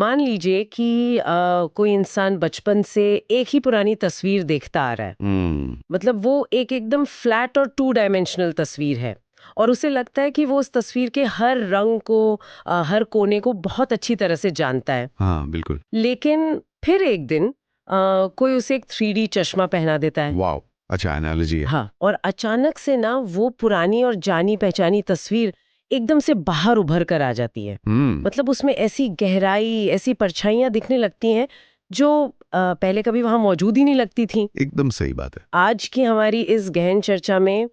मान लीजिए कि कोई इंसान बचपन से एक ही पुरानी तस्वीर देखता आ रहा है। मतलब वो एक एकदम फ्लैट और टू डायमेंशनल तस्वीर है और उसे लगता है कि वो उस तस्वीर के हर रंग को हर कोने को बहुत अच्छी तरह से जानता है। हाँ, बिल्कुल। लेकिन फिर एक दिन कोई उसे एक 3D चश्मा पहना देता है। वाओ! अच्छा एनालॉजी है। हाँ, और अचानक से ना वो पुरानी और जानी पहचानी तस्वीर एकदम से बाहर उभर कर आ जाती है। हुँ, मतलब उसमें ऐसी गहराई, ऐसी परछाइयाँ दिखने लगती हैं जो पहले कभी वहाँ मौजूद ही नहीं लगती थी। एकदम सही बात है। आज की हमारी इस गहन चर्चा में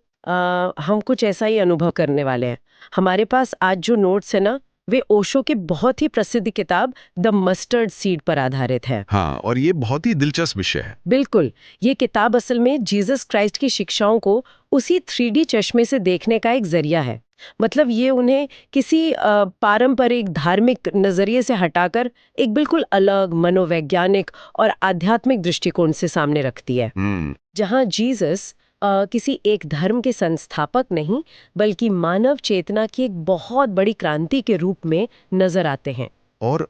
हम कुछ ऐसा ही अनुभव करने वाले हैं। हमारे पास आज जो नोट्स है ना, वे ओशो की बहुत ही प्रसिद्ध किताब द मस्टर्ड सीड पर आधारित है। हाँ, और ये बहुत ही दिलचस्प विषय है। बिल्कुल, ये किताब असल में जीसस क्राइस्ट की शिक्षाओं को उसी 3D चश्मे से देखने का एक जरिया है। मतलब ये उन्हें किसी पारंपरिक धार्मिक नजरिए से हटाकर एक बिल्कुल अलग मनोवैज्ञानिक और आध्यात्मिक दृष्टिकोण से सामने रखती है। हुँ, जहाँ जीसस किसी एक धर्म के संस्थापक नहीं, बल्कि मानव चेतना की एक बहुत बड़ी क्रांति के रूप में नजर आते हैं। और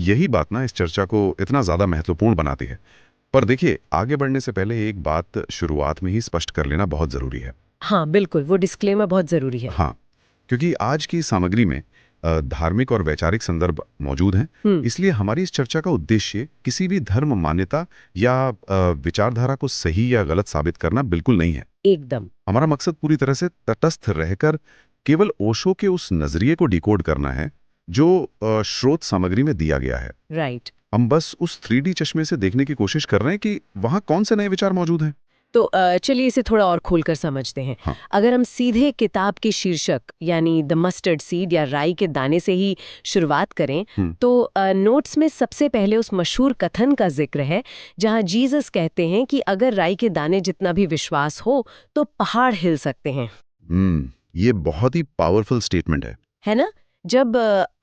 यही बात ना इस चर्चा को इतना ज़्यादा महत्वपूर्ण बनाती है। पर देखिए, आगे बढ़ने से पहले एक बात शुरुआत में ही स्पष्ट कर लेना बहुत ज़रूरी है। हाँ, बिल्कुल, वो डिस्क्लेमर बहुत जरूरी है। हाँ, क्योंकि आज की सामग्री में धार्मिक और वैचारिक संदर्भ मौजूद हैं, हम्म। इसलिए हमारी इस चर्चा का उद्देश्य किसी भी धर्म मान्यता या विचारधारा को सही या गलत साबित करना बिल्कुल नहीं है। एकदम। हमारा मकसद पूरी तरह से तटस्थ रहकर केवल ओशो के उस नजरिए को डिकोड करना है जो स्रोत सामग्री में दिया गया है। राइट। हम बस उस 3D चश्मे से देखने की कोशिश कर रहे हैं कि वहां कौन से नए विचार मौजूद हैं। तो चलिए इसे थोड़ा और खोलकर समझते हैं। हाँ। अगर हम सीधे किताब के शीर्षक यानी द मस्टर्ड सीड या राई के दाने से ही शुरुआत करें, हम्म। तो नोट्स में सबसे पहले उस मशहूर कथन का जिक्र है जहां जीसस कहते हैं कि अगर राई के दाने जितना भी विश्वास हो तो पहाड़ हिल सकते हैं। ये बहुत ही पावरफुल स्टेटमेंट है। है ना? जब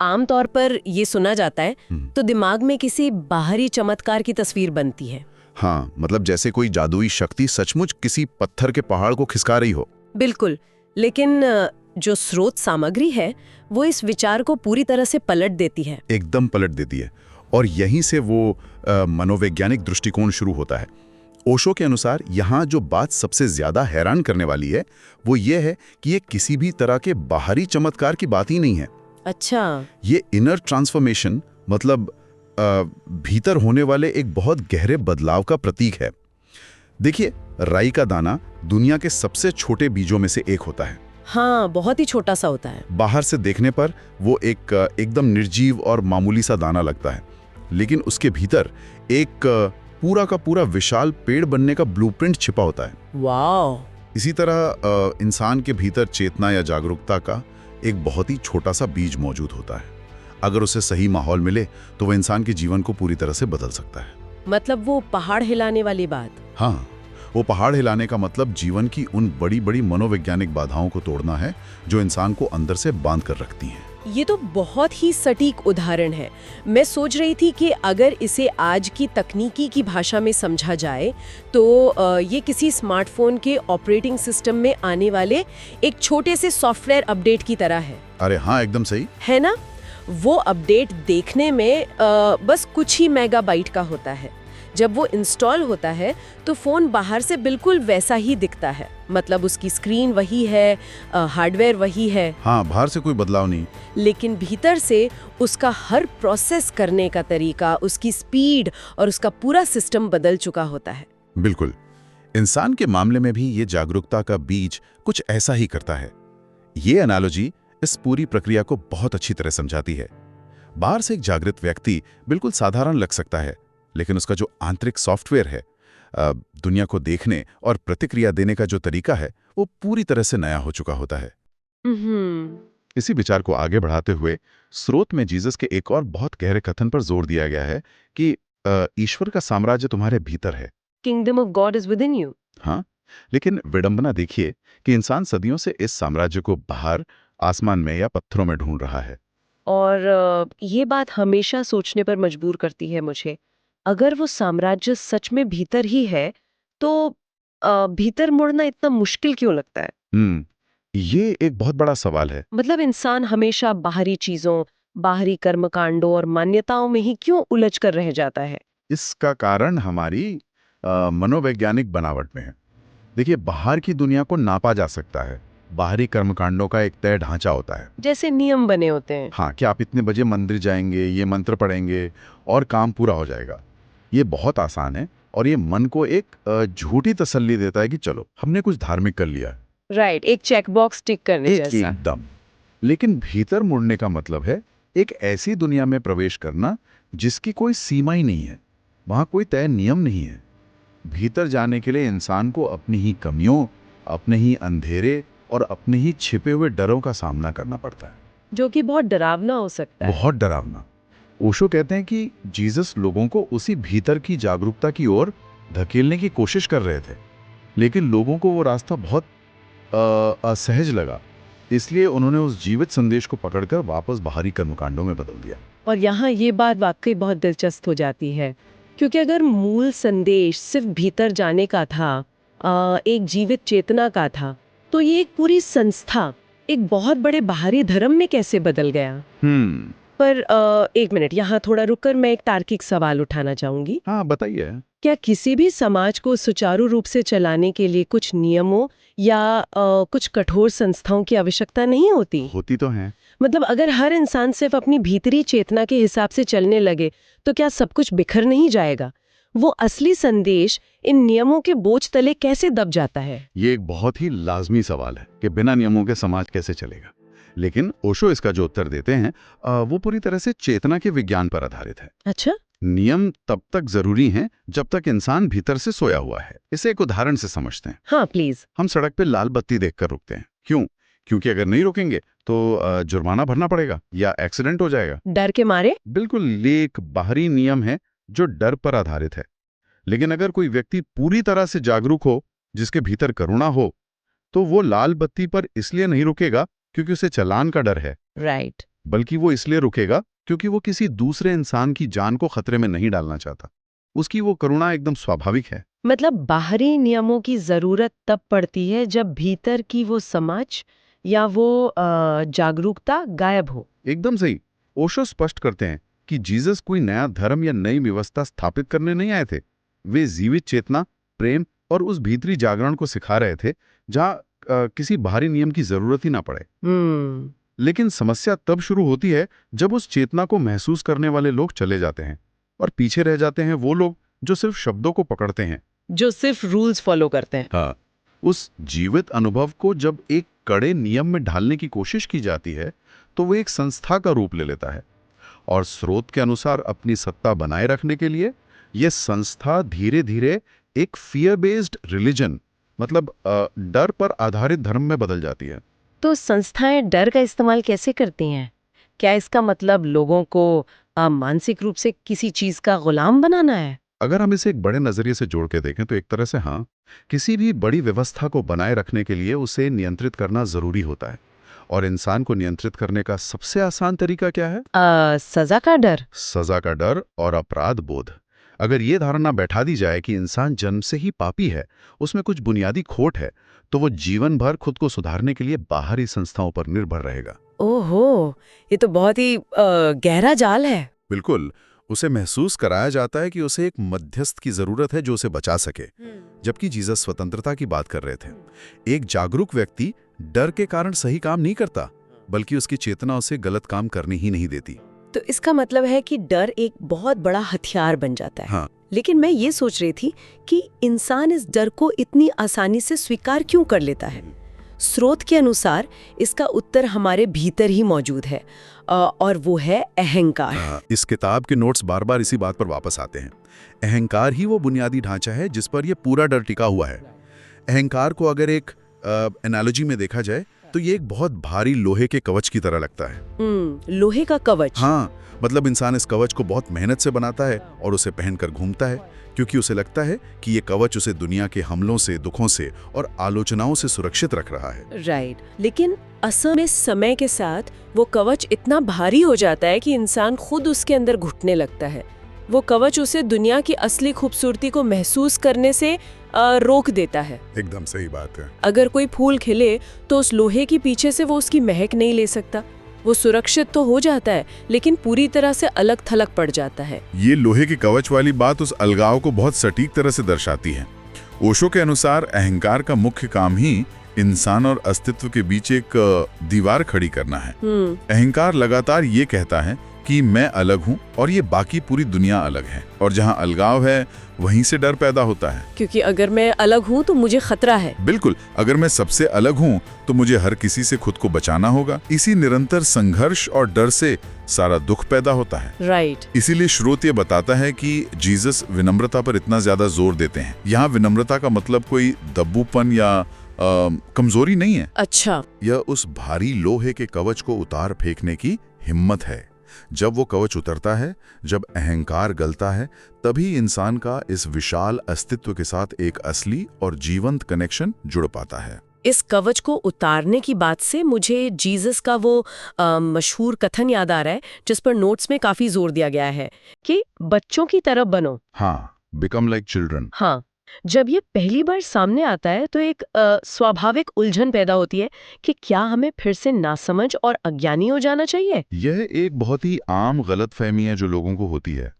आमतौर पर ये सुना जाता है हम्म। तो दिमाग में किसी बाहरी चमत्कार की तस्वीर बनती है। हाँ, मतलब जैसे कोई जादुई शक्ति सचमुच किसी पत्थर के पहाड़ को खिसका रही हो। बिल्कुल। लेकिन जो स्रोत सामग्री है वो इस विचार को पूरी तरह से पलट देती है। एकदम पलट देती है। और यहीं से वो मनोवैज्ञानिक दृष्टिकोण शुरू होता है। ओशो के अनुसार यहाँ जो बात सबसे ज्यादा हैरान करने वाली है वो ये है कि ये किसी भी तरह के बाहरी चमत्कार की बात ही नहीं है। अच्छा। ये इनर ट्रांसफॉर्मेशन मतलब भीतर होने वाले एक बहुत गहरे बदलाव का प्रतीक है। देखिए, राई का दाना दुनिया के सबसे छोटे बीजों में से एक होता है। हाँ, बहुत ही छोटा सा होता है। बाहर से देखने पर वो एकदम निर्जीव और मामूली सा दाना लगता है, लेकिन उसके भीतर एक पूरा का पूरा विशाल पेड़ बनने का ब्लूप्रिंट छिपा होता है। वाह। इसी तरह इंसान के भीतर चेतना या जागरूकता का एक बहुत ही छोटा सा बीज मौजूद होता है। अगर उसे सही माहौल मिले तो वह इंसान के जीवन को पूरी तरह से बदल सकता है। मतलब वो पहाड़ हिलाने वाली बात। हाँ, वो पहाड़ हिलाने का मतलब जीवन की उन बड़ी बड़ी मनोवैज्ञानिक बाधाओं को तोड़ना है जो इंसान को अंदर से बांध कर रखती हैं। ये तो बहुत ही सटीक उदाहरण है। मैं सोच रही थी कि अगर इसे आज की तकनीकी की भाषा में समझा जाए तो ये किसी स्मार्टफोन के ऑपरेटिंग सिस्टम में आने वाले एक छोटे से सॉफ्टवेयर अपडेट की तरह है। अरे हाँ, एकदम सही है ना? वो अपडेट देखने में बस कुछ ही मेगाबाइट का होता है। जब वो इंस्टॉल होता है तो फोन बाहर से बिल्कुल वैसा ही दिखता है। मतलब उसकी स्क्रीन वही है, हार्डवेयर वही है। हाँ, बाहर से कोई बदलाव नहीं। लेकिन भीतर से उसका हर प्रोसेस करने का तरीका, उसकी स्पीड और उसका पूरा सिस्टम बदल चुका होता है। बिल्कुल। इंसान के मामले में भी ये जागरूकता का बीज कुछ ऐसा ही करता है। ये एनालॉजी इस पूरी प्रक्रिया को बहुत अच्छी तरह समझाती है। बाहर से एक जागृत व्यक्ति बिल्कुल साधारण लग सकता है, लेकिन उसका जो आंतरिक सॉफ्टवेयर है, दुनिया को देखने और प्रतिक्रिया देने का जो तरीका है, वो पूरी तरह से नया हो चुका होता है। इसी विचार को आगे बढ़ाते हुए स्रोत में जीसस के एक और बहुत गहरे कथन पर जोर दिया गया है कि ईश्वर का साम्राज्य तुम्हारे भीतर है। Kingdom of God is with in you. हाँ, लेकिन विडंबना देखिए कि इंसान सदियों से इस साम्राज्य को बाहर आसमान में या पत्थरों में ढूंढ रहा है। और ये बात हमेशा सोचने पर मजबूर करती है मुझे। अगर वो साम्राज्य सच में भीतर ही है तो भीतर मुड़ना इतना मुश्किल क्यों लगता है? ये एक बहुत बड़ा सवाल है। मतलब इंसान हमेशा बाहरी चीजों बाहरी कर्मकांडों और मान्यताओं में ही क्यों उलझ कर रह जाता है? इसका कारण हमारी मनोवैज्ञानिक बनावट में है। देखिए, बाहर की दुनिया को नापा जा सकता है। बाहरी कर्मकांडों का एक तय ढांचा होता है। जैसे नियम बने होते हैं। हाँ, कि आप इतने बजे मंदिर जाएंगे, ये मंत्र पढ़ेंगे और काम पूरा हो जाएगा। ये बहुत आसान है और ये मन को एक झूठी तसल्ली देता है कि चलो हमने कुछ धार्मिक कर लिया। राइट, एक चेक बॉक्स टिक करने जैसा। एकदम। लेकिन भीतर मुड़ने का मतलब है एक ऐसी दुनिया में प्रवेश करना जिसकी कोई सीमा ही नहीं है, वहां कोई तय नियम नहीं है। भीतर जाने के लिए इंसान को अपनी ही कमियों, अपने ही अंधेरे और अपने ही छिपे हुए डरों का सामना करना पड़ता है, जो कि बहुत डरावना हो सकता है। बहुत डरावना। ओशो कहते हैं कि जीसस लोगों को उसी भीतर की जागरूकता की ओर धकेलने की कोशिश कर रहे थे, लेकिन लोगों को वो रास्ता बहुत असहज लगा, इसलिए उन्होंने उस जीवित संदेश को पकड़कर वापस बाहरी कर्मकांडों में बदल दिया। और यहाँ ये बात वाकई बहुत दिलचस्प हो जाती है, क्योंकि अगर मूल संदेश सिर्फ भीतर जाने का था, एक जीवित चेतना का था, तो ये एक पूरी संस्था एक बहुत बड़े बाहरी धर्म में कैसे बदल गया? पर एक मिनट, यहाँ थोड़ा रुककर मैं एक तार्किक सवाल उठाना चाहूंगी। हाँ, बताइए। क्या किसी भी समाज को सुचारू रूप से चलाने के लिए कुछ नियमों या कुछ कठोर संस्थाओं की आवश्यकता नहीं होती? होती तो है। मतलब अगर हर इंसान सिर्फ अपनी भीतरी चेतना के हिसाब से चलने लगे, तो क्या सब कुछ बिखर नहीं जाएगा? वो असली संदेश इन नियमों के बोझ तले कैसे दब जाता है? ये एक बहुत ही लाजमी सवाल है कि बिना नियमों के समाज कैसे चलेगा। लेकिन ओशो इसका जो उत्तर देते हैं वो पूरी तरह से चेतना के विज्ञान पर आधारित है। अच्छा, नियम तब तक जरूरी हैं जब तक इंसान भीतर से सोया हुआ है। इसे एक उदाहरण से समझते हैं। हाँ प्लीज। हम सड़क पे लाल बत्ती देखकर रुकते हैं। क्यों? क्योंकि अगर नहीं रुकेंगे तो जुर्माना भरना पड़ेगा या एक्सीडेंट हो जाएगा। डर के मारे? बिल्कुल, ये एक बाहरी नियम है जो डर पर आधारित है। लेकिन अगर कोई व्यक्ति पूरी तरह से जागरूक हो, जिसके भीतर करुणा हो, तो वो लाल बत्ती पर इसलिए नहीं रुकेगा क्योंकि उसे चालान का डर है, राइट। बल्कि वो इसलिए रुकेगा क्योंकि वो किसी दूसरे इंसान की जान को खतरे में नहीं डालना चाहता। उसकी वो करुणा एकदम स्वाभाविक है। मतलब बाहरी नियमों की जरूरत तब पड़ती है जब भीतर की वो समझ या वो जागरूकता गायब हो। एकदम सही। ओशो स्पष्ट करते हैं कि जीसस कोई नया धर्म या नई व्यवस्था स्थापित करने नहीं आए थे। वे जीवित चेतना, प्रेम और उस भीतरी जागरण को सिखा रहे थे जहाँ किसी बाहरी नियम की जरूरत ही ना पड़े। लेकिन समस्या तब शुरू होती है जब उस चेतना को महसूस करने वाले लोग चले जाते हैं और पीछे रह जाते हैं वो लोग जो सिर्फ शब्दों को पकड़ते हैं, जो सिर्फ रूल्स फॉलो करते हैं। हाँ, उस जीवित अनुभव को जब एक कड़े नियम में ढालने की कोशिश की जाती है तो वो एक संस्था का रूप ले लेता है और स्रोत के अनुसार अपनी सत्ता बनाए रखने के लिए ये संस्था धीरे धीरे एक फियर बेस्ड रिलीजन, मतलब डर पर आधारित धर्म में बदल जाती है। तो संस्थाएं डर का इस्तेमाल कैसे करती हैं? क्या इसका मतलब लोगों को मानसिक रूप से किसी चीज का गुलाम बनाना है? अगर हम इसे एक बड़े नजरिए से जोड़ के देखें तो एक तरह से हाँ, किसी भी बड़ी व्यवस्था को बनाए रखने के लिए उसे नियंत्रित करना जरूरी होता है। और इंसान को नियंत्रित करने का सबसे आसान तरीका क्या है? सजा का डर। सजा का डर और अपराध बोध। अगर ये धारणा बैठा दी जाए कि इंसान जन्म से ही पापी है, उसमें कुछ बुनियादी खोट है, तो वो जीवन भर खुद को सुधारने के लिए बाहरी संस्थाओं पर निर्भर रहेगा। ओहो, ये तो बहुत ही गहरा जाल है। बिल्कुल। उसे महसूस कराया जाता है कि उसे एक मध्यस्थ की जरूरत है जो उसे बचा सके, जबकि जीसस स्वतंत्रता की बात कर रहे थे। एक जागरूक व्यक्ति डर के कारण सही काम नहीं करता, बल्कि उसकी चेतना उसे गलत काम करने ही नहीं देती। तो इसका मतलब है कि डर एक बहुत बड़ा हथियार बन जाता है। हाँ। लेकिन मैं ये सोच रही थी कि इंसान इस डर को इतनी आसानी से स्वीकार क्यों कर लेता है? स्रोत के अनुसार इसका उत्तर हमारे भीतर ही मौजूद है, और वो है अहंकार। इस किताब के नोट्स बार बार इसी बात पर वापस आते हैं। अहंकार ही वो बुनियादी ढांचा है जिस पर यह पूरा डर टिका हुआ है। अहंकार को अगर एक एनालॉजी में देखा जाए तो ये एक बहुत भारी लोहे के कवच की तरह लगता है। लोहे का कवच? हाँ, मतलब इंसान इस कवच को बहुत मेहनत से बनाता है और उसे पहनकर घूमता है, क्योंकि उसे लगता है कि ये कवच उसे दुनिया के हमलों से, दुखों से और आलोचनाओं से सुरक्षित रख रहा है। राइट। लेकिन असल में समय के साथ वो कवच इतना भारी हो जाता है कि इंसान खुद उसके अंदर घुटने लगता है। वो कवच उसे दुनिया की असली खूबसूरती को महसूस करने से रोक देता है। एकदम सही बात है। अगर कोई फूल खिले तो उस लोहे के पीछे से वो उसकी महक नहीं ले सकता। वो सुरक्षित तो हो जाता है लेकिन पूरी तरह से अलग थलग पड़ जाता है। ये लोहे के कवच वाली बात उस अलगाव को बहुत सटीक तरह से दर्शाती है। ओशो के अनुसार अहंकार का मुख्य काम ही इंसान और अस्तित्व के बीच एक दीवार खड़ी करना है। अहंकार लगातार ये कहता है कि मैं अलग हूँ और ये बाकी पूरी दुनिया अलग है, और जहाँ अलगाव है वहीं से डर पैदा होता है। क्योंकि अगर मैं अलग हूँ तो मुझे खतरा है। बिल्कुल, अगर मैं सबसे अलग हूँ तो मुझे हर किसी से खुद को बचाना होगा। इसी निरंतर संघर्ष और डर से सारा दुख पैदा होता है। राइट। इसीलिए स्रोत ये बताता है कि जीसस विनम्रता पर इतना ज्यादा जोर देते हैं। यहाँ विनम्रता का मतलब कोई दब्बूपन या कमजोरी नहीं है। अच्छा। यह उस भारी लोहे के कवच को उतार फेंकने की हिम्मत है। जब वो कवच उतरता है, जब अहंकार गलता है, तभी इंसान का इस विशाल अस्तित्व के साथ एक असली और जीवंत कनेक्शन जुड़ पाता है। इस कवच को उतारने की बात से मुझे जीसस का वो मशहूर कथन याद आ रहा है जिस पर नोट्स में काफी जोर दिया गया है कि बच्चों की तरह बनो। हाँ, बिकम लाइक चिल्ड्रन। हाँ, जब ये पहली बार सामने आता है तो एक स्वाभाविक उलझन पैदा होती है कि क्या हमें फिर से नासमझ और अज्ञानी हो जाना चाहिए। यह एक बहुत ही आम गलतफहमी है जो लोगों को होती है।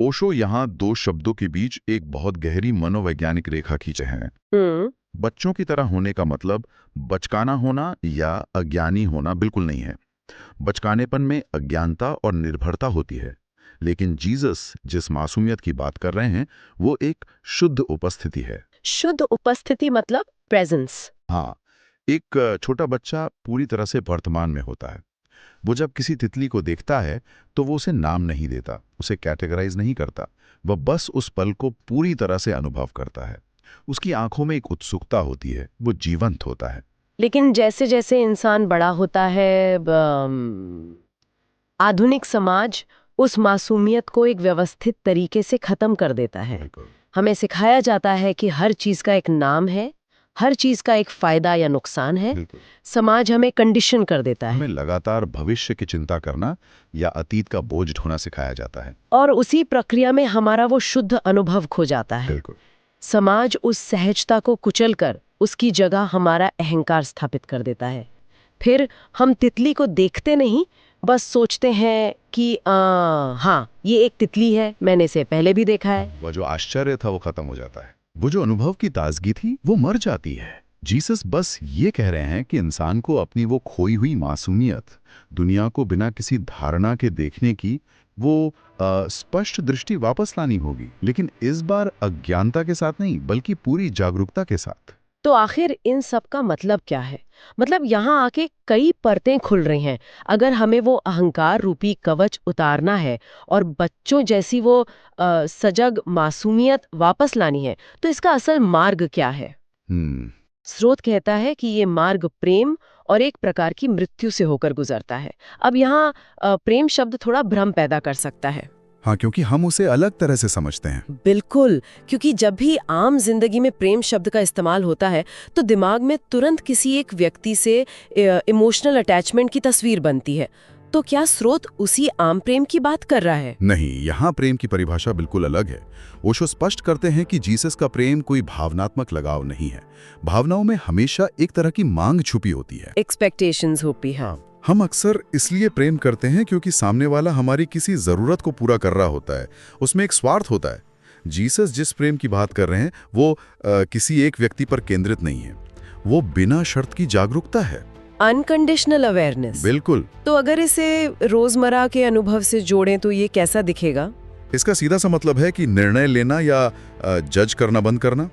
ओशो यहाँ दो शब्दों के बीच एक बहुत गहरी मनोवैज्ञानिक रेखा खींचे हैं। बच्चों की तरह होने का मतलब बचकाना होना या अज्ञानी होना बिल्कुल नहीं है। बचकानेपन में अज्ञानता और निर्भरता होती है, लेकिन जीसस जिस मासूमियत की बात कर रहे हैं वो एक शुद्ध उपस्थिति है। शुद्ध उपस्थिति मतलब प्रेजेंस। हाँ, एक छोटा बच्चा पूरी तरह से वर्तमान में होता है। वो जब किसी तितली को देखता है तो वो उसे नाम नहीं देता, उसे कैटेगराइज नहीं करता, वह बस उस पल को पूरी तरह से अनुभव करता है। उसकी आंखों में एक उत्सुकता होती है, वो जीवंत होता है। लेकिन जैसे जैसे इंसान बड़ा होता है आधुनिक समाज उस मासूमियत को एक व्यवस्थित तरीके से खत्म कर देता है। हमें सिखाया जाता है कि हर चीज का एक नाम है, हर चीज का एक फायदा या नुकसान है। समाज हमें कंडीशन कर देता है। हमें लगातार भविष्य की चिंता करना या अतीत का बोझ ढोना सिखाया जाता है, और उसी प्रक्रिया में हमारा वो शुद्ध अनुभव खो जाता है। बिल्कुल। समाज उस सहजता को कुचलकर उसकी जगह हमारा अहंकार स्थापित कर देता है। फिर हम तितली को देखते नहीं, बस सोचते हैं कि हाँ ये एक तितली है, मैंने इसे पहले भी देखा है। वो जो आश्चर्य था वो खत्म हो जाता है, वो जो अनुभव की ताजगी थी वो मर जाती है। जीसस बस ये कह रहे हैं कि इंसान को अपनी वो खोई हुई मासूमियत, दुनिया को बिना किसी धारणा के देखने की वो स्पष्ट दृष्टि वापस लानी होगी, लेकिन इस बार अज्ञानता के साथ नहीं बल्कि पूरी जागरूकता के साथ। तो आखिर इन सब का मतलब क्या है? मतलब यहाँ आके कई परतें खुल रही हैं। अगर हमें वो अहंकार रूपी कवच उतारना है और बच्चों जैसी वो सजग मासूमियत वापस लानी है, तो इसका असल मार्ग क्या है? स्रोत कहता है कि ये मार्ग प्रेम और एक प्रकार की मृत्यु से होकर गुजरता है। अब यहाँ प्रेम शब्द थोड़ा भ्रम पैदा कर सकता है। हाँ, क्योंकि हम उसे अलग तरह से समझते हैं। बिल्कुल, क्योंकि जब भी आम जिंदगी में प्रेम शब्द का इस्तेमाल होता है तो दिमाग में तुरंत किसी एक व्यक्ति से इमोशनल अटैचमेंट की तस्वीर बनती है। तो क्या स्रोत उसी आम प्रेम की बात कर रहा है? नहीं, यहाँ प्रेम की परिभाषा बिल्कुल अलग है। ओशो स्पष्ट करते हैं कि जीसस का प्रेम कोई भावनात्मक लगाव नहीं है। भावनाओं में हमेशा एक तरह की मांग छुपी होती है, एक्सपेक्टेशंस होती है। हम अक्सर इसलिए प्रेम करते हैं क्योंकि सामने वाला हमारी किसी जरूरत को पूरा कर रहा होता है, उसमें एक स्वार्थ होता है। जीसस जिस प्रेम की बात कर रहे हैं वो किसी एक व्यक्ति पर केंद्रित नहीं है, वो बिना शर्त की जागरूकता है, अनकंडीशनल अवेयरनेस। बिल्कुल। तो अगर इसे रोजमर्रा के अनुभव से जोड़ें तो ये कैसा दिखेगा? इसका सीधा सा मतलब है कि निर्णय लेना या जज करना बंद करना।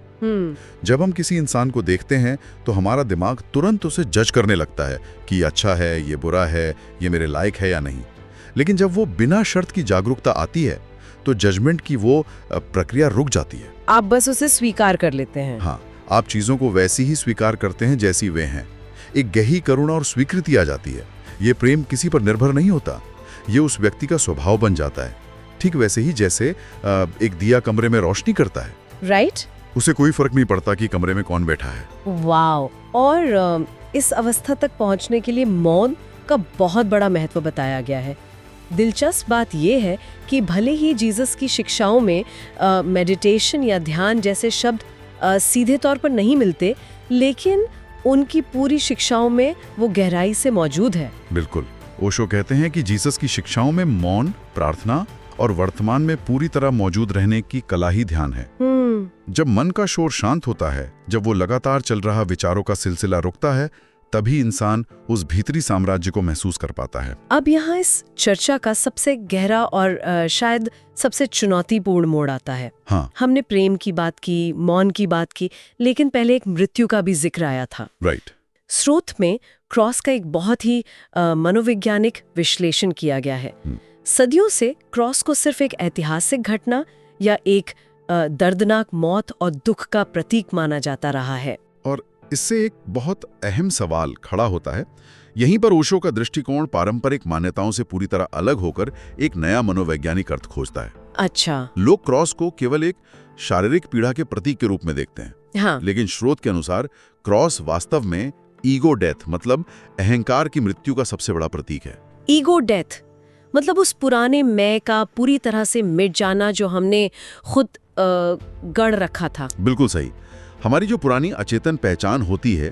जब हम किसी इंसान को देखते हैं तो हमारा दिमाग तुरंत उसे जज करने लगता है कि अच्छा है, ये बुरा है, ये मेरे लायक है या नहीं। लेकिन जब वो बिना शर्त की जागरूकता आती है तो जजमेंट की वो प्रक्रिया रुक जाती है। आप बस उसे स्वीकार कर लेते हैं। हाँ, आप चीजों को वैसी ही स्वीकार करते हैं जैसी वे हैं। एक गहरी करुणा और स्वीकृति आ जाती है। ये प्रेम किसी पर निर्भर नहीं होता, ये उस व्यक्ति का स्वभाव बन जाता है। ठीक वैसे ही जैसे एक दिया कमरे में रोशनी करता है, राइट? उसे कोई फर्क नहीं पड़ता कि कमरे में कौन बैठा है। वाओ! और इस अवस्था तक पहुंचने के लिए मौन का बहुत बड़ा महत्व बताया गया है। दिलचस्प बात यह है कि भले ही जीसस की शिक्षाओं में मेडिटेशन या ध्यान जैसे शब्द सीधे तौर पर नहीं मिलते, लेकिन उनकी पूरी शिक्षाओं में वो गहराई से मौजूद है। बिल्कुल। ओशो कहते हैं कि जीसस की शिक्षाओं में मौन, प्रार्थना और वर्तमान में पूरी तरह मौजूद रहने की कला ही ध्यान है। जब मन का शोर शांत होता है, जब वो लगातार चल रहा विचारों का सिलसिला रुकता है, तभी इंसान उस भीतरी साम्राज्य को महसूस कर पाता है। अब यहाँ इस चर्चा का सबसे गहरा और शायद सबसे चुनौतीपूर्ण मोड़ आता है। हाँ, हमने प्रेम की बात की, मौन की बात की, लेकिन पहले एक मृत्यु का भी जिक्र आया था। राइट। स्रोत में क्रॉस का एक बहुत ही मनोवैज्ञानिक विश्लेषण किया गया है। सदियों से क्रॉस को सिर्फ एक ऐतिहासिक घटना या एक दर्दनाक मौत और दुख का प्रतीक माना जाता रहा है। और इससे एक बहुत अहम सवाल खड़ा होता है। यहीं पर ओशो का दृष्टिकोण पारंपरिक मान्यताओं से पूरी तरह अलग होकर एक नया मनोवैज्ञानिक अर्थ खोजता है। अच्छा। लोग क्रॉस को केवल एक शारीरिक पीड़ा के प्रतीक के रूप में देखते हैं। हाँ। लेकिन स्रोत के अनुसार क्रॉस वास्तव में ईगो डेथ, मतलब अहंकार की मृत्यु का सबसे बड़ा प्रतीक है। ईगो डेथ मतलब उस पुराने मैं का पूरी तरह से मिट जाना जो हमने खुद गढ़ रखा था। बिल्कुल सही। हमारी जो पुरानी अचेतन पहचान होती है,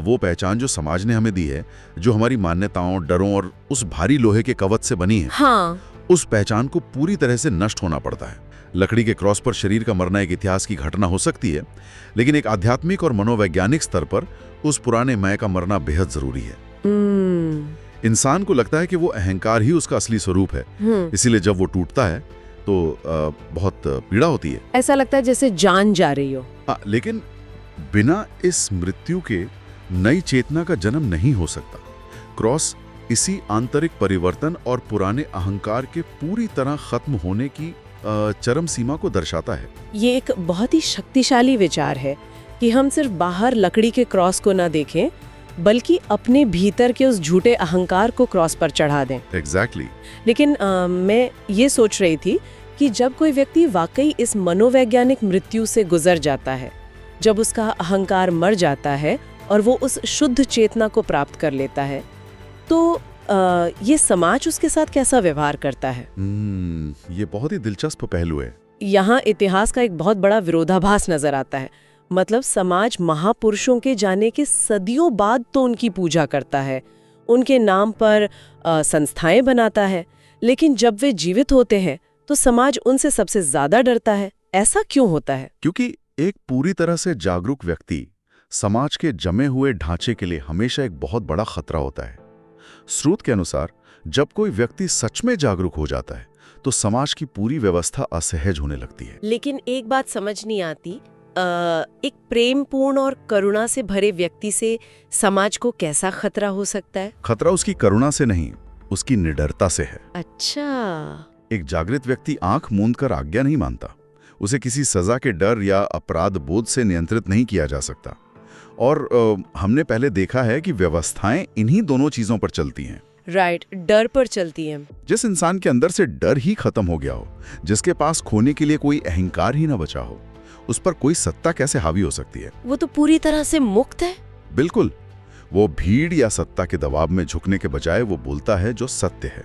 वो पहचान जो समाज ने हमें दी है, जो हमारी मान्यताओं, डरों और उस भारी लोहे के कवच से बनी है, हाँ। उस पहचान को पूरी तरह से नष्ट होना पड़ता है। लकड़ी के क्रॉस पर शरीर का मरना एक इतिहास की घटना हो सकती है, लेकिन एक आध्यात्मिक और मनोवैज्ञानिक स्तर पर उस पुराने मैं का मरना बेहद जरूरी है। इंसान को लगता है कि वो अहंकार ही उसका असली स्वरूप है, इसीलिए जब वो टूटता है तो बहुत पीड़ा होती है। ऐसा लगता है जैसे जान जा रही हो। लेकिन बिना इस मृत्यु के नई चेतना का जन्म नहीं हो सकता। क्रॉस इसी आंतरिक परिवर्तन और पुराने अहंकार के पूरी तरह खत्म होने की चरम सीमा को दर्शाता है। ये एक बहुत ही शक्तिशाली विचार है कि हम सिर्फ बाहर लकड़ी के क्रॉस को ना देखें, बल्कि अपने भीतर के उस झूठे अहंकार को क्रॉस पर चढ़ा दें। एग्जैक्टली। लेकिन मैं ये सोच रही थी कि जब कोई व्यक्ति वाकई इस मनोवैज्ञानिक मृत्यु से गुजर जाता है, जब उसका अहंकार मर जाता है और वो उस शुद्ध चेतना को प्राप्त कर लेता है, तो ये समाज उसके साथ कैसा व्यवहार करता है? ये बहुत ही दिलचस्प पहलू है। यहाँ इतिहास का एक बहुत बड़ा विरोधाभास नजर आता है। मतलब समाज महापुरुषों के जाने के सदियों बाद तो उनकी पूजा करता है, उनके नाम पर संस्थाएं बनाता है, लेकिन जब वे जीवित होते हैं तो समाज उनसे सबसे ज्यादा डरता है। ऐसा क्यों होता है? क्योंकि एक पूरी तरह से जागरूक व्यक्ति समाज के जमे हुए ढांचे के लिए हमेशा एक बहुत बड़ा खतरा होता है। स्रोत के अनुसार जब कोई व्यक्ति सच में जागरूक हो जाता है तो समाज की पूरी व्यवस्था असहज होने लगती है। लेकिन एक बात समझ नहीं आती, एक प्रेमपूर्ण और करुणा से भरे व्यक्ति से समाज को कैसा खतरा हो सकता है? खतरा उसकी करुणा से नहीं, उसकी निडरता से है। अच्छा। एक जागृत व्यक्ति आंख मूंद कर आज्ञा नहीं मानता। उसे किसी सजा के डर या अपराध बोध से नियंत्रित नहीं किया जा सकता। और हमने पहले देखा है कि व्यवस्थाएं इन्हीं दोनों चीजों पर चलती हैं। राइट, डर पर चलती हैं। जिस इंसान के अंदर से डर ही खत्म हो गया हो, जिसके पास खोने के लिए कोई अहंकार ही ना बचा हो, उस पर कोई सत्ता कैसे हावी हो सकती है? वो तो पूरी तरह से मुक्त है। बिल्कुल। वो भीड़ या सत्ता के दबाव में झुकने के बजाय वो बोलता है जो सत्य है।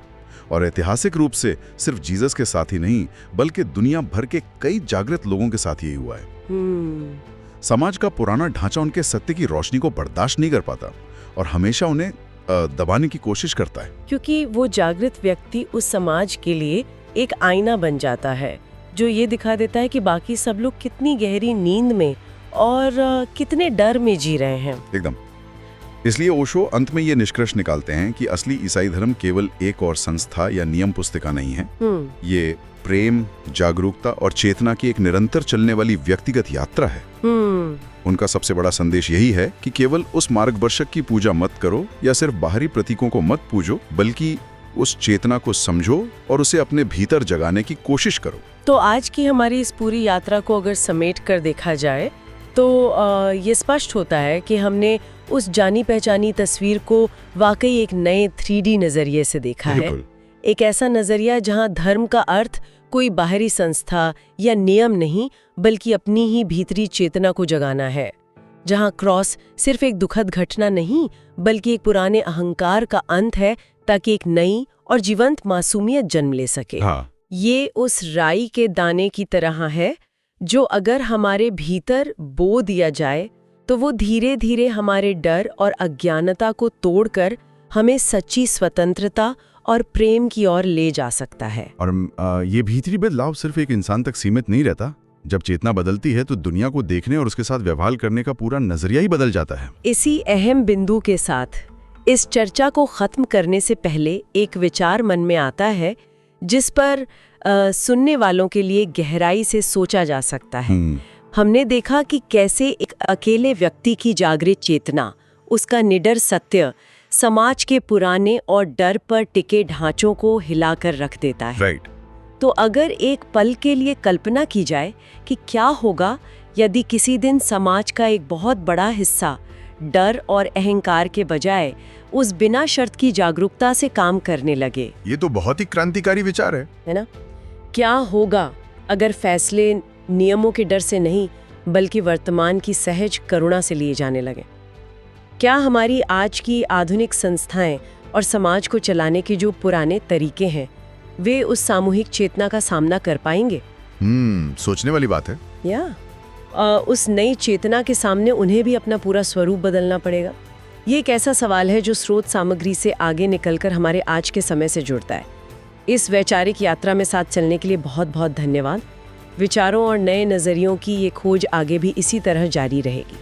और ऐतिहासिक रूप से सिर्फ जीसस के साथ ही नहीं, बल्कि दुनिया भर के कई जागृत लोगों के साथ यही हुआ है। समाज का पुराना ढांचा उनके सत्य की रोशनी को बर्दाश्त नहीं कर पाता और हमेशा उन्हें दबाने की कोशिश करता है। क्योंकि वो जागृत व्यक्ति उस समाज के लिए एक आईना बन जाता है जो ये दिखा देता है कि बाकी सब लोग कितनी गहरी नींद में और कितने डर में जी रहे हैं। एकदम। इसलिए ओशो अंत में ये निष्कर्ष निकालते हैं कि असली ईसाई धर्म केवल एक और संस्था या नियम पुस्तिका नहीं है। ये प्रेम, जागरूकता और चेतना की एक निरंतर चलने वाली व्यक्तिगत यात्रा है। उनका सबसे बड़ा संदेश यही है कि केवल उस मार्गदर्शक की पूजा मत करो या सिर्फ बाहरी प्रतीकों को मत पूजो, बल्कि उस चेतना को समझो और उसे अपने भीतर जगाने की कोशिश करो। तो आज की हमारी इस पूरी यात्रा को अगर समेट कर देखा जाए तो ये स्पष्ट होता है कि हमने उस जानी पहचानी तस्वीर को वाकई एक नए 3D नजरिए से देखा है। एक ऐसा नजरिया जहां धर्म का अर्थ कोई बाहरी संस्था या नियम नहीं, बल्कि अपनी ही भीतरी चेतना को जगाना है। जहां क्रॉस सिर्फ एक दुखद घटना नहीं, बल्कि एक पुराने अहंकार का अंत है, ताकि एक नई और जीवंत मासूमियत जन्म ले सके। ये उस राई के दाने की तरह है जो अगर हमारे भीतर बो दिया जाए तो वो धीरे धीरे हमारे डर और अज्ञानता को तोड़कर हमें सच्ची स्वतंत्रता और प्रेम की ओर ले जा सकता है। और ये भीतरी बदलाव सिर्फ एक इंसान तक सीमित नहीं रहता। जब चेतना बदलती है तो दुनिया को देखने और उसके साथ व्यवहार करने का पूरा नजरिया ही बदल जाता है। इसी अहम बिंदु के साथ इस चर्चा को खत्म करने से पहले एक विचार मन में आता है जिस पर सुनने वालों के लिए गहराई से सोचा जा सकता है। हमने देखा कि कैसे एक अकेले व्यक्ति की जागृत चेतना, उसका निडर सत्य समाज के पुराने और डर पर टिके ढांचों को हिलाकर रख देता है। राइट। तो अगर एक पल के लिए कल्पना की जाए कि क्या होगा यदि किसी दिन समाज का एक बहुत बड़ा हिस्सा डर और अहंकार के बजाय उस बिना शर्त की जागरूकता से काम करने लगे। ये तो बहुत ही क्रांतिकारी विचार है ना? क्या होगा अगर फैसले नियमों के डर से नहीं बल्कि वर्तमान की सहज करुणा से लिए जाने लगे? क्या हमारी आज की आधुनिक संस्थाएं और समाज को चलाने के जो पुराने तरीके हैं वे उस सामूहिक चेतना का सामना कर पाएंगे? सोचने वाली बात है। उस नई चेतना के सामने उन्हें भी अपना पूरा स्वरूप बदलना पड़ेगा। ये एक ऐसा सवाल है जो स्रोत सामग्री से आगे निकलकर हमारे आज के समय से जुड़ता है। इस वैचारिक यात्रा में साथ चलने के लिए बहुत बहुत धन्यवाद। विचारों और नए नज़रियों की ये खोज आगे भी इसी तरह जारी रहेगी।